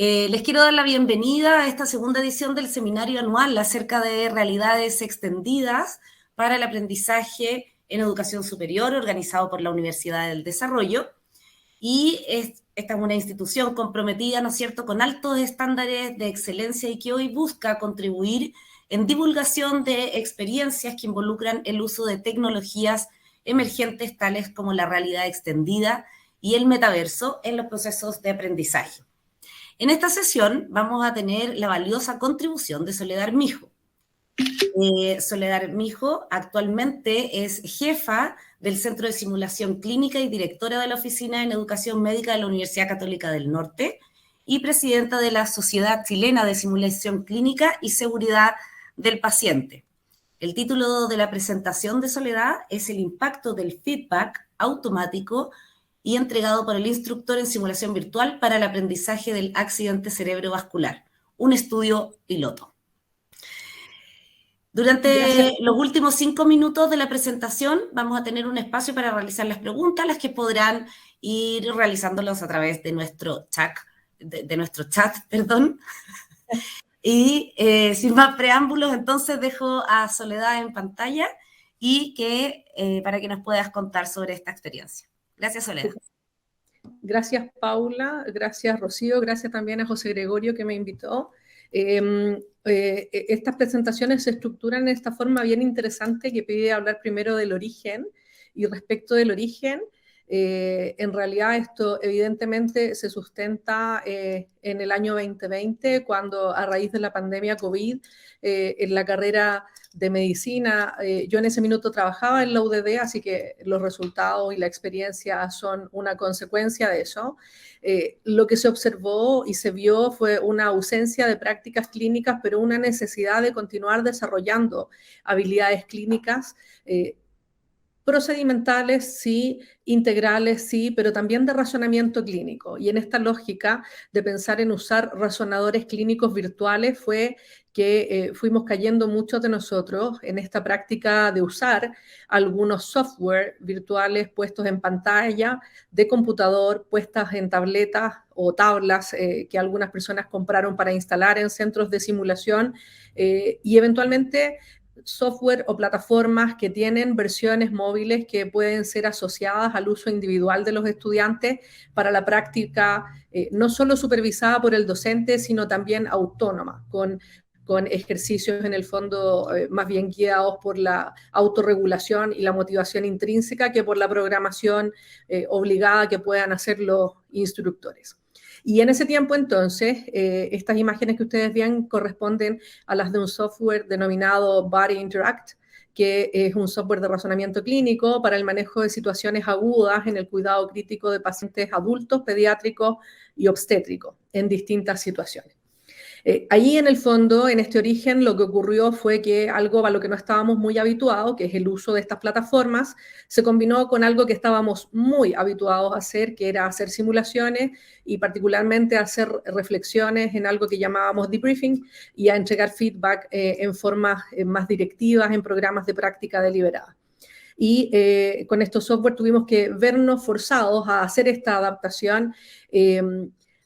Les quiero dar la bienvenida a esta segunda edición del seminario anual acerca de realidades extendidas para el aprendizaje en educación superior, organizado por la Universidad del Desarrollo. Y esta es una institución comprometida, ¿no es cierto?, con altos estándares de excelencia y que hoy busca contribuir en divulgación de experiencias que involucran el uso de tecnologías emergentes tales como la realidad extendida y el metaverso en los procesos de aprendizaje. En esta sesión vamos a tener la valiosa contribución de Soledad Armijo. Soledad Armijo actualmente es jefa del Centro de Simulación Clínica y directora de la Oficina en Educación Médica de la Universidad Católica del Norte y presidenta de la Sociedad Chilena de Simulación Clínica y Seguridad del Paciente. El título de la presentación de Soledad es El impacto del feedback automático y entregado por el instructor en simulación virtual para el aprendizaje del accidente cerebrovascular, un estudio piloto. Durante los últimos 5 minutos de la presentación vamos a tener un espacio para realizar las preguntas, las que podrán ir realizándolas a través de nuestro chat, perdón. Y sin más preámbulos, entonces dejo a Soledad en pantalla y para que nos puedas contar sobre esta experiencia. Gracias, Soledad. Gracias, Paula. Gracias, Rocío. Gracias también a José Gregorio que me invitó. Estas presentaciones se estructuran de esta forma bien interesante que pide hablar primero del origen. Y respecto del origen, en realidad esto evidentemente se sustenta en el año 2020, cuando a raíz de la pandemia COVID, en la carrera de medicina, yo en ese minuto trabajaba en la UDD, así que los resultados y la experiencia son una consecuencia de eso. Lo que se observó y se vio fue una ausencia de prácticas clínicas, pero una necesidad de continuar desarrollando habilidades clínicas procedimentales, sí, integrales, sí, pero también de razonamiento clínico. Y en esta lógica de pensar en usar razonadores clínicos virtuales fue que fuimos cayendo muchos de nosotros en esta práctica de usar algunos software virtuales puestos en pantalla de computador, puestas en tabletas o tablas que algunas personas compraron para instalar en centros de simulación y eventualmente software o plataformas que tienen versiones móviles que pueden ser asociadas al uso individual de los estudiantes para la práctica no solo supervisada por el docente, sino también autónoma, con ejercicios en el fondo más bien guiados por la autorregulación y la motivación intrínseca que por la programación obligada que puedan hacer los instructores. Y en ese tiempo, entonces, estas imágenes que ustedes ven corresponden a las de un software denominado Body Interact, que es un software de razonamiento clínico para el manejo de situaciones agudas en el cuidado crítico de pacientes adultos, pediátricos y obstétricos en distintas situaciones. Allí en el fondo, en este origen, lo que ocurrió fue que algo a lo que no estábamos muy habituados, que es el uso de estas plataformas, se combinó con algo que estábamos muy habituados a hacer, que era hacer simulaciones y particularmente hacer reflexiones en algo que llamábamos debriefing y a entregar feedback en formas más directivas, en programas de práctica deliberada. Y con estos software tuvimos que vernos forzados a hacer esta adaptación,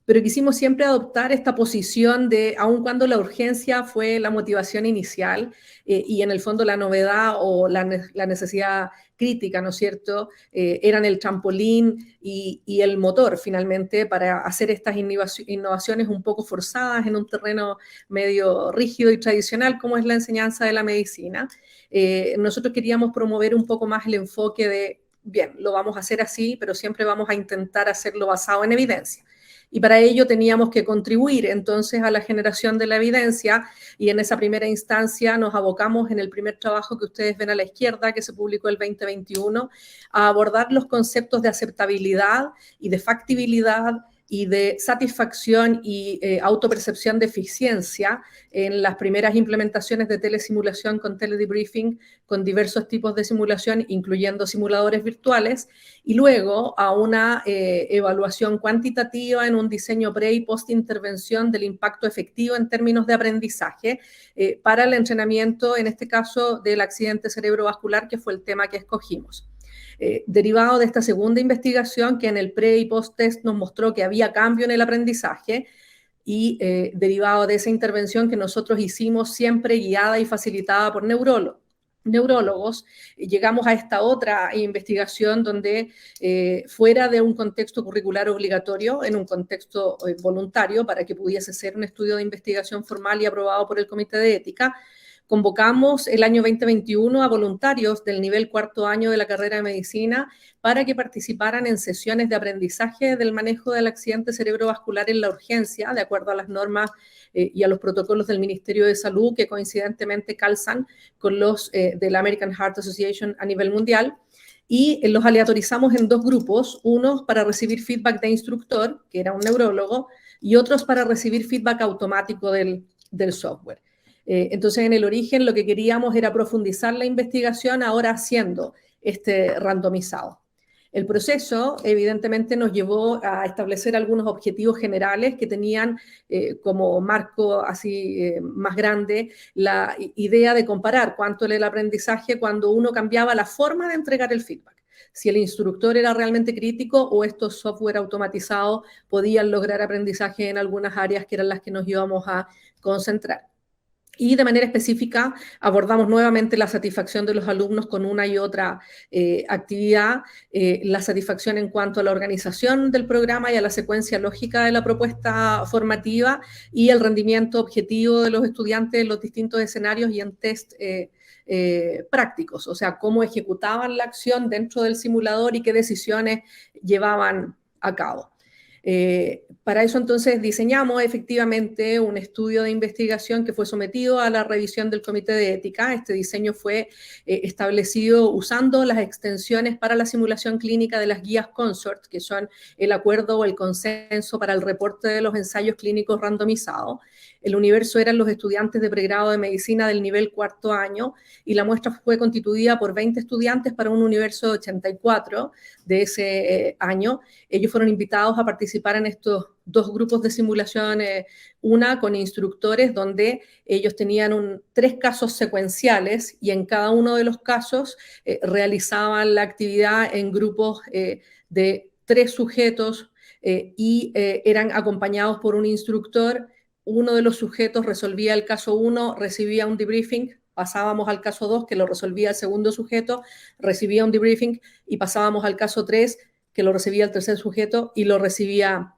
pero quisimos siempre adoptar esta posición de, aun cuando la urgencia fue la motivación inicial y en el fondo la novedad o la necesidad crítica, ¿no es cierto?, eran el trampolín y el motor finalmente para hacer estas innovaciones un poco forzadas en un terreno medio rígido y tradicional como es la enseñanza de la medicina. Nosotros queríamos promover un poco más el enfoque de, bien, lo vamos a hacer así, pero siempre vamos a intentar hacerlo basado en evidencia. Y para ello teníamos que contribuir entonces a la generación de la evidencia y en esa primera instancia nos abocamos en el primer trabajo que ustedes ven a la izquierda, que se publicó el 2021, a abordar los conceptos de aceptabilidad y de factibilidad y de satisfacción y autopercepción de eficiencia en las primeras implementaciones de telesimulación con teledebriefing, con diversos tipos de simulación, incluyendo simuladores virtuales, y luego a una evaluación cuantitativa en un diseño pre- y post-intervención del impacto efectivo en términos de aprendizaje para el entrenamiento, en este caso, del accidente cerebrovascular, que fue el tema que escogimos. Derivado de esta segunda investigación que en el pre- y post-test nos mostró que había cambio en el aprendizaje, y derivado de esa intervención que nosotros hicimos siempre guiada y facilitada por neurólogos, llegamos a esta otra investigación donde fuera de un contexto curricular obligatorio, en un contexto voluntario para que pudiese ser un estudio de investigación formal y aprobado por el Comité de Ética, convocamos el año 2021 a voluntarios del nivel cuarto año de la carrera de medicina para que participaran en sesiones de aprendizaje del manejo del accidente cerebrovascular en la urgencia, de acuerdo a las normas y a los protocolos del Ministerio de Salud, que coincidentemente calzan con los de la American Heart Association a nivel mundial. Y los aleatorizamos en dos grupos, unos para recibir feedback de instructor, que era un neurólogo, y otros para recibir feedback automático del software. Entonces, en el origen lo que queríamos era profundizar la investigación, ahora haciendo este randomizado. El proceso, evidentemente, nos llevó a establecer algunos objetivos generales que tenían como marco así más grande la idea de comparar cuánto era el aprendizaje cuando uno cambiaba la forma de entregar el feedback. Si el instructor era realmente crítico o estos software automatizados podían lograr aprendizaje en algunas áreas que eran las que nos íbamos a concentrar. Y de manera específica abordamos nuevamente la satisfacción de los alumnos con una y otra actividad, la satisfacción en cuanto a la organización del programa y a la secuencia lógica de la propuesta formativa y el rendimiento objetivo de los estudiantes en los distintos escenarios y en test prácticos, o sea, cómo ejecutaban la acción dentro del simulador y qué decisiones llevaban a cabo. Para eso entonces diseñamos efectivamente un estudio de investigación que fue sometido a la revisión del Comité de Ética. Este diseño fue establecido usando las extensiones para la simulación clínica de las guías CONSORT, que son el acuerdo o el consenso para el reporte de los ensayos clínicos randomizados. El universo eran los estudiantes de pregrado de medicina del nivel cuarto año y la muestra fue constituida por 20 estudiantes para un universo de 84 de ese año. Ellos fueron invitados a participar en estos dos grupos de simulación, una con instructores donde ellos tenían 3 casos secuenciales y en cada uno de los casos realizaban la actividad en grupos de 3 sujetos y eran acompañados por un instructor. Uno de los sujetos resolvía el caso 1, recibía un debriefing, pasábamos al caso 2, que lo resolvía el segundo sujeto, recibía un debriefing y pasábamos al caso 3, que lo recibía el tercer sujeto y lo recibía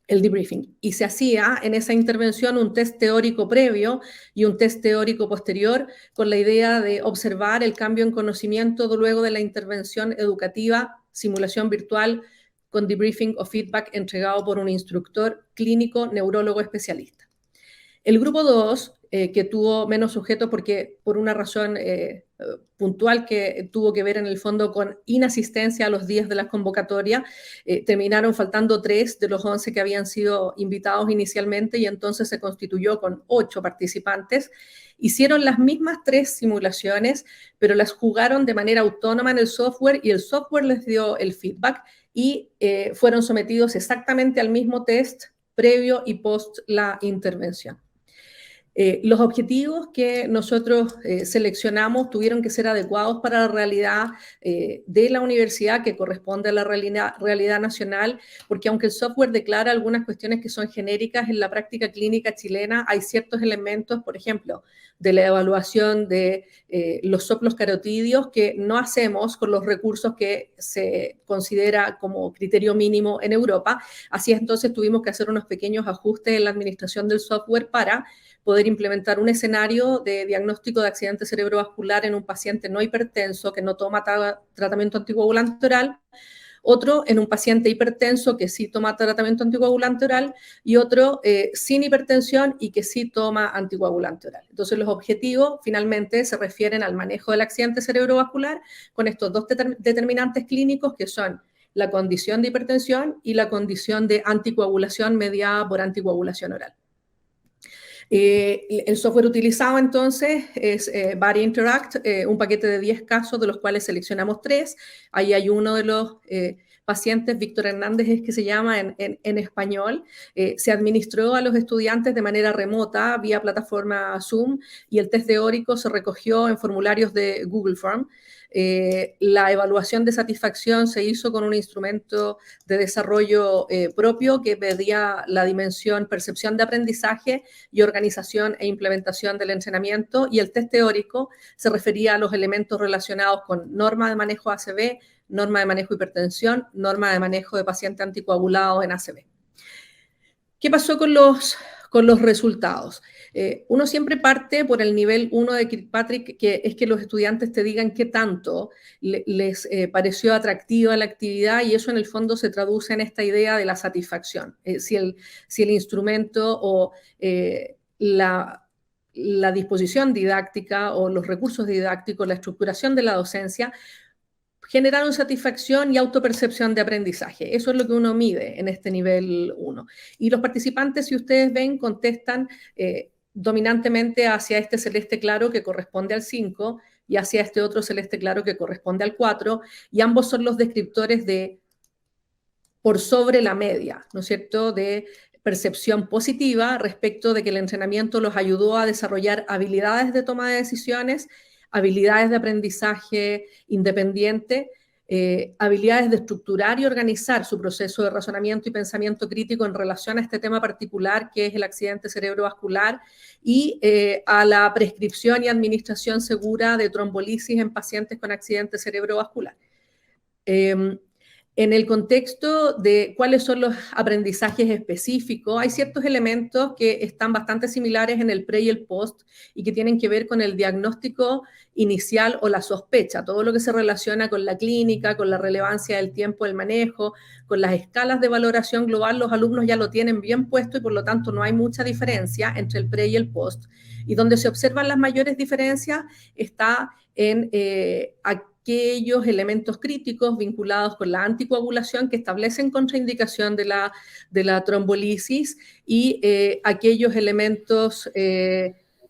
el debriefing. Y se hacía en esa intervención un test teórico previo y un test teórico posterior con la idea de observar el cambio en conocimiento luego de la intervención educativa, simulación virtual con debriefing o feedback entregado por un instructor clínico neurólogo especialista. El grupo 2, que tuvo menos sujetos porque por una razón puntual que tuvo que ver en el fondo con inasistencia a los días de la convocatoria, terminaron faltando 3 de los 11 que habían sido invitados inicialmente y entonces se constituyó con 8 participantes. Hicieron las mismas 3 simulaciones, pero las jugaron de manera autónoma en el software y el software les dio el feedback y fueron sometidos exactamente al mismo test previo y post la intervención. Los objetivos que nosotros seleccionamos tuvieron que ser adecuados para la realidad de la universidad que corresponde a la realidad nacional, porque aunque el software declara algunas cuestiones que son genéricas, en la práctica clínica chilena hay ciertos elementos, por ejemplo, de la evaluación de los soplos carotidios que no hacemos con los recursos que se considera como criterio mínimo en Europa. Así es, entonces tuvimos que hacer unos pequeños ajustes en la administración del software para poder implementar un escenario de diagnóstico de accidente cerebrovascular en un paciente no hipertenso que no toma tratamiento anticoagulante oral, otro en un paciente hipertenso que sí toma tratamiento anticoagulante oral y otro sin hipertensión y que sí toma anticoagulante oral. Entonces los objetivos finalmente se refieren al manejo del accidente cerebrovascular con estos 2 determinantes clínicos que son la condición de hipertensión y la condición de anticoagulación mediada por anticoagulación oral. El software utilizado entonces es Body Interact, un paquete de 10 casos de los cuales seleccionamos 3. Ahí hay uno de los pacientes, Víctor Hernández es que se llama en español. Se administró a los estudiantes de manera remota vía plataforma Zoom y el test teórico se recogió en formularios de Google Form. La evaluación de satisfacción se hizo con un instrumento de desarrollo propio que medía la dimensión percepción de aprendizaje y organización e implementación del entrenamiento, y el test teórico se refería a los elementos relacionados con norma de manejo ACV, norma de manejo de hipertensión, norma de manejo de paciente anticoagulado en ACV. ¿Qué pasó con los resultados? Uno siempre parte por el nivel 1 de Kirkpatrick, que es que los estudiantes te digan qué tanto les pareció atractiva la actividad, y eso en el fondo se traduce en esta idea de la satisfacción. Si el instrumento o la disposición didáctica o los recursos didácticos, la estructuración de la docencia, generaron satisfacción y autopercepción de aprendizaje. Eso es lo que uno mide en este nivel 1. Y los participantes, si ustedes ven, contestan dominantemente hacia este celeste claro que corresponde al 5 y hacia este otro celeste claro que corresponde al 4, y ambos son los descriptores de por sobre la media, ¿no es cierto?, de percepción positiva respecto de que el entrenamiento los ayudó a desarrollar habilidades de toma de decisiones, habilidades de aprendizaje independiente, habilidades de estructurar y organizar su proceso de razonamiento y pensamiento crítico en relación a este tema particular que es el accidente cerebrovascular, y a la prescripción y administración segura de trombolisis en pacientes con accidente cerebrovascular. En el contexto de cuáles son los aprendizajes específicos, hay ciertos elementos que están bastante similares en el pre y el post y que tienen que ver con el diagnóstico inicial o la sospecha, todo lo que se relaciona con la clínica, con la relevancia del tiempo del manejo, con las escalas de valoración global. Los alumnos ya lo tienen bien puesto y por lo tanto no hay mucha diferencia entre el pre y el post. Y donde se observan las mayores diferencias está en aquellos elementos críticos vinculados con la anticoagulación que establecen contraindicación de la trombolisis, y aquellos elementos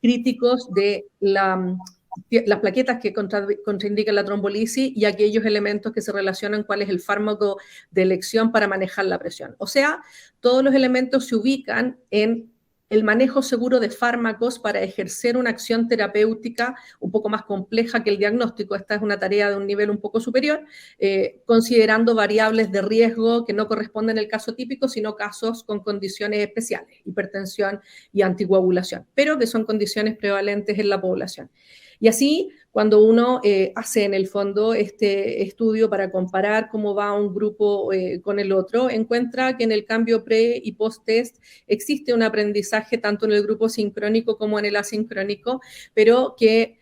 críticos de las plaquetas que contraindican la trombolisis, y aquellos elementos que se relacionan con cuál es el fármaco de elección para manejar la presión. O sea, todos los elementos se ubican en el manejo seguro de fármacos para ejercer una acción terapéutica un poco más compleja que el diagnóstico. Esta es una tarea de un nivel un poco superior, considerando variables de riesgo que no corresponden al caso típico, sino casos con condiciones especiales, hipertensión y anticoagulación, pero que son condiciones prevalentes en la población. Y así, cuando uno hace en el fondo este estudio para comparar cómo va un grupo con el otro, encuentra que en el cambio pre y post-test existe un aprendizaje tanto en el grupo sincrónico como en el asincrónico, pero que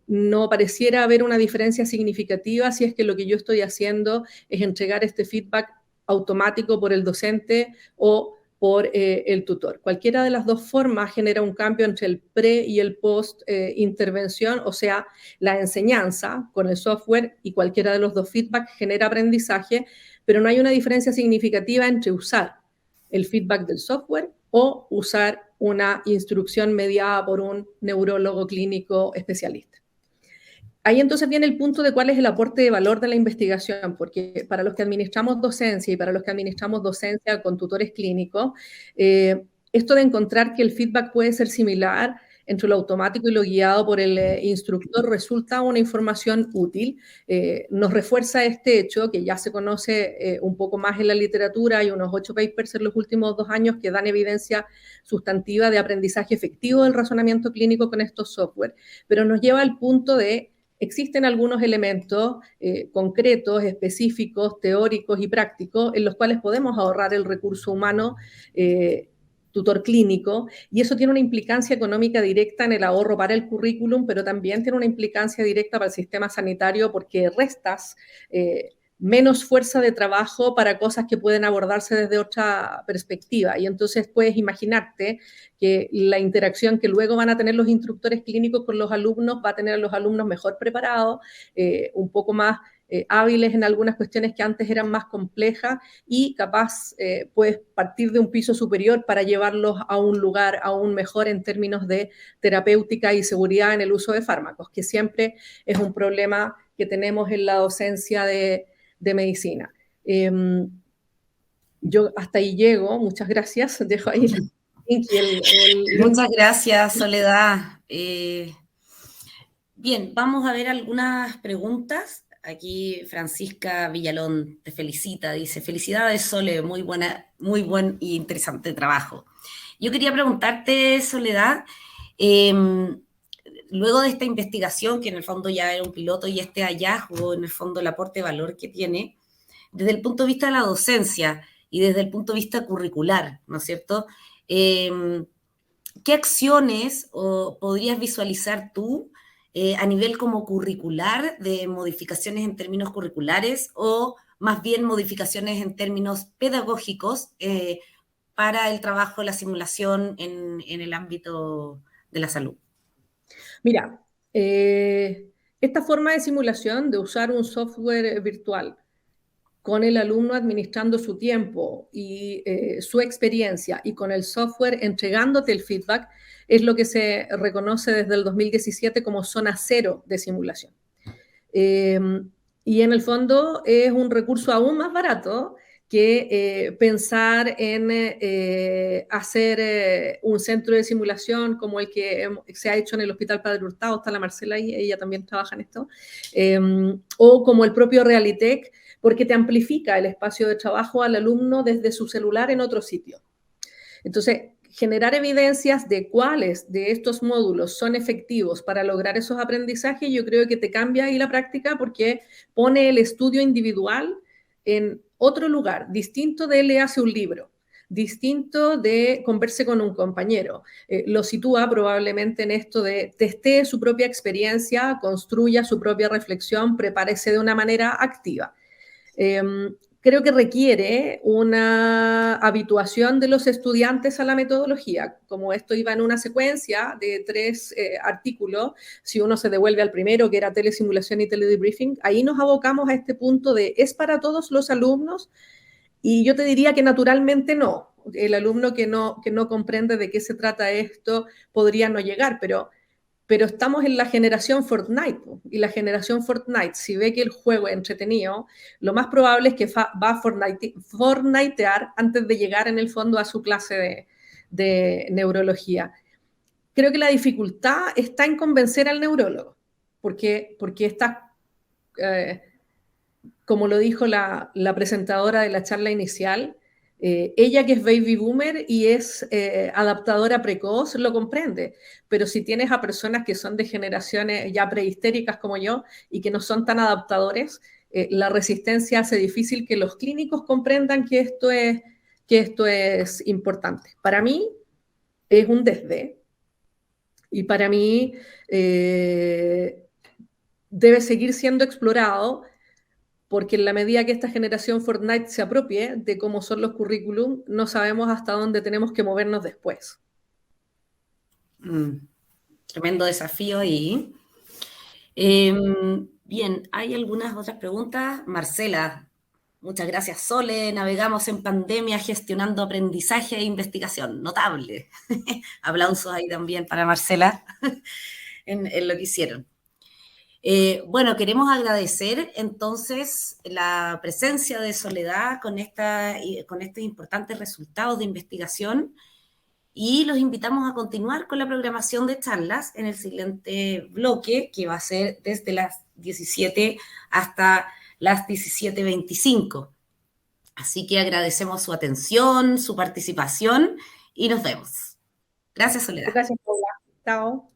no pareciera haber una diferencia significativa si es que lo que yo estoy haciendo es entregar este feedback automático por el docente o por el tutor. Cualquiera de las dos formas genera un cambio entre el pre y el post intervención, o sea, la enseñanza con el software y cualquiera de los dos feedback genera aprendizaje, pero no hay una diferencia significativa entre usar el feedback del software o usar una instrucción mediada por un neurólogo clínico especialista. Ahí entonces viene el punto de cuál es el aporte de valor de la investigación, porque para los que administramos docencia y para los que administramos docencia con tutores clínicos, esto de encontrar que el feedback puede ser similar entre lo automático y lo guiado por el instructor resulta una información útil. Nos refuerza este hecho que ya se conoce un poco más en la literatura. Hay unos 8 papers en los últimos 2 años que dan evidencia sustantiva de aprendizaje efectivo del razonamiento clínico con estos software, pero nos lleva al punto de existen algunos elementos concretos, específicos, teóricos y prácticos en los cuales podemos ahorrar el recurso humano tutor clínico, y eso tiene una implicancia económica directa en el ahorro para el currículum, pero también tiene una implicancia directa para el sistema sanitario porque restas menos fuerza de trabajo para cosas que pueden abordarse desde otra perspectiva. Y entonces puedes imaginarte que la interacción que luego van a tener los instructores clínicos con los alumnos va a tener a los alumnos mejor preparados, un poco más hábiles en algunas cuestiones que antes eran más complejas, y capaz puedes partir de un piso superior para llevarlos a un lugar aún mejor en términos de terapéutica y seguridad en el uso de fármacos, que siempre es un problema que tenemos en la docencia de medicina. Yo hasta ahí llego, muchas gracias. Dejo ahí Muchas gracias, Soledad. Bien, vamos a ver algunas preguntas. Aquí Francisca Villalón te felicita, dice, felicidades Sole, muy buen y interesante trabajo. Yo quería preguntarte, Soledad, eh, luego de esta investigación, que en el fondo ya era un piloto, y este hallazgo, en el fondo el aporte de valor que tiene, desde el punto de vista de la docencia y desde el punto de vista curricular, ¿no es cierto? Eh, ¿Qué acciones podrías visualizar tú a nivel como curricular de modificaciones en términos curriculares o más bien modificaciones en términos pedagógicos para el trabajo de la simulación en el ámbito de la salud? Mira, esta forma de simulación, de usar un software virtual con el alumno administrando su tiempo y su experiencia y con el software entregándote el feedback, es lo que se reconoce desde el 2017 como zona cero de simulación. Eh, y en el fondo es un recurso aún más barato que pensar en hacer un centro de simulación como el que se ha hecho en el Hospital Padre Hurtado, está la Marcela ahí, ella también trabaja en esto, o como el propio Realitech, porque te amplifica el espacio de trabajo al alumno desde su celular en otro sitio. Entonces, generar evidencias de cuáles de estos módulos son efectivos para lograr esos aprendizajes, yo creo que te cambia ahí la práctica porque pone el estudio individual en otro lugar, distinto de leerse un libro, distinto de converse con un compañero. Lo sitúa probablemente en esto de testee su propia experiencia, construya su propia reflexión, prepárese de una manera activa. Creo que requiere una habituación de los estudiantes a la metodología. Como esto iba en una secuencia de 3 artículos, si uno se devuelve al primero, que era telesimulación y teledebriefing, ahí nos abocamos a este punto de ¿es para todos los alumnos? Y yo te diría que naturalmente no. El alumno que no comprende de qué se trata esto podría no llegar, pero estamos en la generación Fortnite, y la generación Fortnite, si ve que el juego es entretenido, lo más probable es que va a Fortnitear antes de llegar en el fondo a su clase de neurología. Creo que la dificultad está en convencer al neurólogo, porque está, como lo dijo la presentadora de la charla inicial, ella que es baby boomer y es adaptadora precoz, lo comprende. Pero si tienes a personas que son de generaciones ya prehistéricas como yo y que no son tan adaptadores, la resistencia hace difícil que los clínicos comprendan que esto es importante. Para mí es un desdén y para mí debe seguir siendo explorado porque en la medida que esta generación Fortnite se apropie de cómo son los currículum, no sabemos hasta dónde tenemos que movernos después. Mm, tremendo desafío ahí. Bien, hay algunas otras preguntas. Marcela, muchas gracias, Sole. Navegamos en pandemia gestionando aprendizaje e investigación. Notable. Aplausos ahí también para Marcela en lo que hicieron. Bueno, queremos agradecer entonces la presencia de Soledad con estos importantes resultados de investigación y los invitamos a continuar con la programación de charlas en el siguiente bloque, que va a ser desde las 17 hasta las 17:25. Así que agradecemos su atención, su participación y nos vemos. Gracias, Soledad. Gracias, Paula. Chao.